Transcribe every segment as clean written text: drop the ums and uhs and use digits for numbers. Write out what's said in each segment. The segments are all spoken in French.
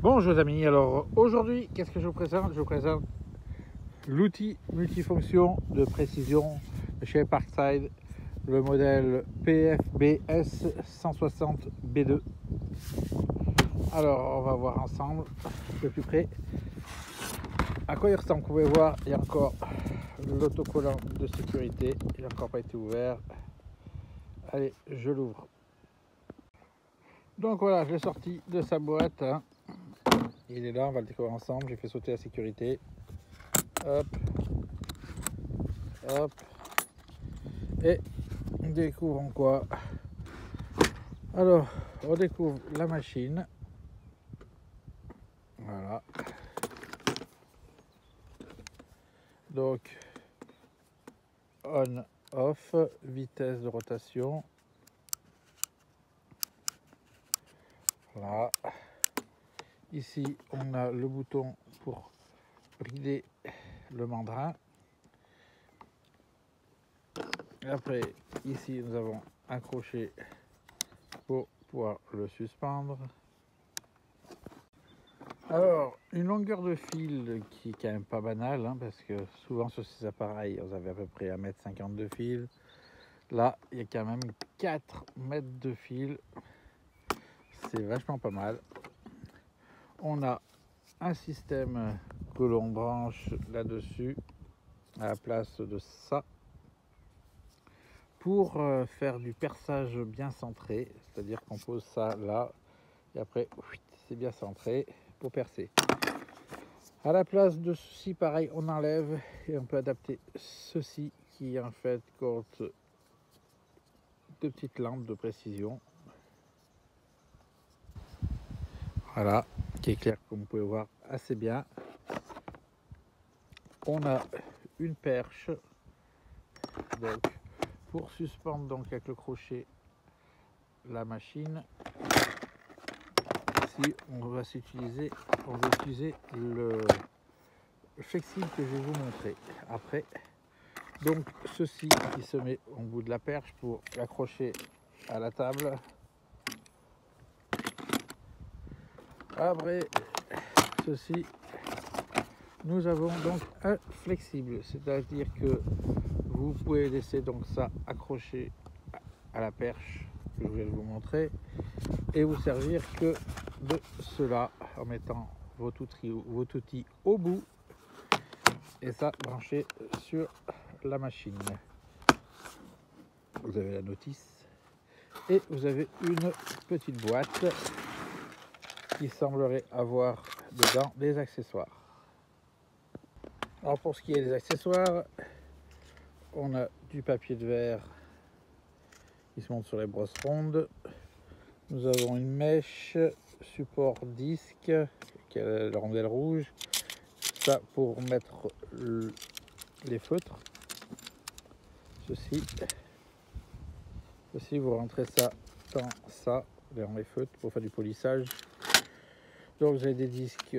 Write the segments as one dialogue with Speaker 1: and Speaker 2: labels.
Speaker 1: Bonjour les amis, alors aujourd'hui qu'est-ce que je vous présente? Je vous présente l'outil multifonction de précision de chez Parkside, le modèle PFBS 160B2. Alors on va voir ensemble de plus près à quoi il ressemble. Vous pouvez voir, il y a encore l'autocollant de sécurité, il n'a encore pas été ouvert. Allez, je l'ouvre. Donc voilà, je l'ai sorti de sa boîte, hein. Il est là, on va le découvrir ensemble. J'ai fait sauter la sécurité. Hop. Hop. Et découvrons quoi? Alors, on découvre la machine. Voilà. Donc, on, off, vitesse de rotation. Voilà. Ici, on a le bouton pour rider le mandrin. Et après, ici, nous avons un crochet pour pouvoir le suspendre. Alors, une longueur de fil qui est quand même pas banale, hein, parce que souvent sur ces appareils, on avait à peu près 1,50 m de fil. Là, il y a quand même 4 mètres de fil. C'est vachement pas mal. On a un système que l'on branche là-dessus, à la place de ça, pour faire du perçage bien centré. C'est-à-dire qu'on pose ça là, et après, c'est bien centré pour percer. À la place de ceci, pareil, on enlève et on peut adapter ceci qui en fait compte deux petites lampes de précision. Voilà, qui éclaire comme vous pouvez voir assez bien. On a une perche donc pour suspendre donc avec le crochet la machine. Ici on va utiliser le flexible que je vais vous montrer après. Donc ceci qui se met au bout de la perche pour l'accrocher à la table. Après ceci, nous avons donc un flexible, c'est-à-dire que vous pouvez laisser donc ça accroché à la perche que je vais vous montrer et vous servir que de cela en mettant votre outil au bout et ça branché sur la machine. Vous avez la notice et vous avez une petite boîte qui semblerait avoir dedans des accessoires. Alors pour ce qui est des accessoires, on a du papier de verre qui se monte sur les brosses rondes. Nous avons une mèche support disque qui a la rondelle rouge. Ça pour mettre les feutres. Ceci, vous rentrez ça dans ça, dans les feutres pour faire du polissage. Donc vous avez des disques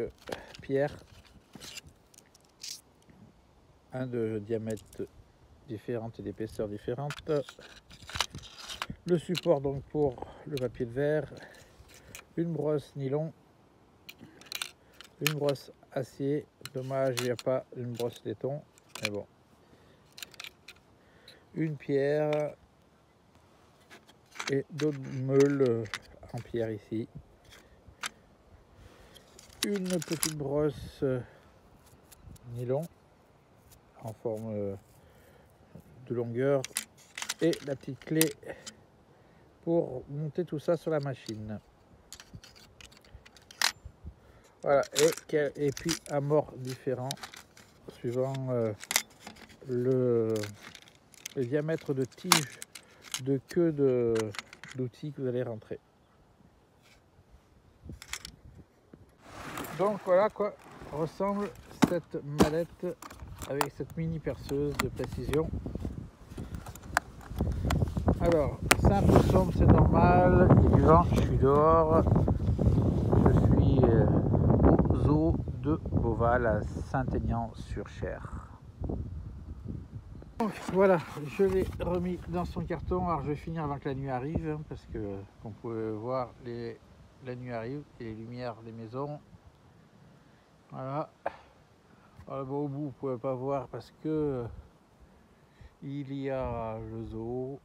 Speaker 1: pierre, un de diamètre différent et d'épaisseur différente. Le support donc pour le papier de verre, une brosse nylon, une brosse acier. Dommage, il n'y a pas une brosse laiton, mais bon. Une pierre et d'autres meules en pierre ici. Une petite brosse nylon en forme de longueur et la petite clé pour monter tout ça sur la machine. Voilà, et puis un mort différent suivant le diamètre de tige de queue d'outil que vous allez rentrer. Donc voilà quoi ressemble cette mallette avec cette mini perceuse de précision. Alors c'est un peu sombre, c'est normal, il y a du vent, je suis dehors, je suis au zoo de Beauval à Saint-Aignan-sur-Cher. Donc voilà, je l'ai remis dans son carton. Alors je vais finir avant que la nuit arrive, hein, parce que comme vous pouvez voir, les la nuit arrive et les lumières des maisons. Voilà. Alors, au bout, vous pouvez pas voir parce que il y a le zoo,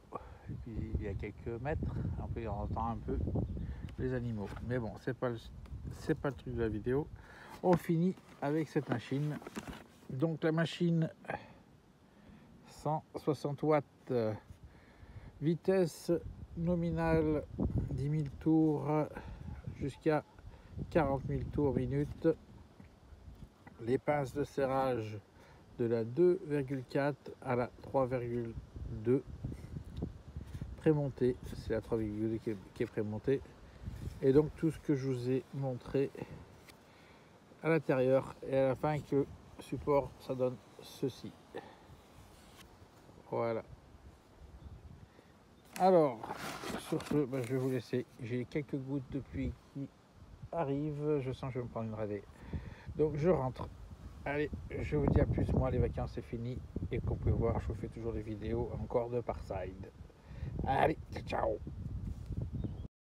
Speaker 1: et puis il y a quelques mètres, on entend un peu les animaux. Mais bon, c'est pas le truc de la vidéo. On finit avec cette machine. Donc la machine 160 watts, vitesse nominale 10 000 tours jusqu'à 40 000 tours minute. Les pinces de serrage de la 2,4 à la 3,2 prémontée, c'est la 3,2 qui est prémontée, et donc tout ce que je vous ai montré à l'intérieur et à la fin avec le support, ça donne ceci. Voilà. Alors sur ce, je vais vous laisser, j'ai quelques gouttes de pluie qui arrivent, je sens que je vais me prendre une radée, donc je rentre. Allez, je vous dis à plus, moi les vacances c'est fini, et qu'on peut voir, je vous fais toujours des vidéos encore de Parside. Allez, ciao.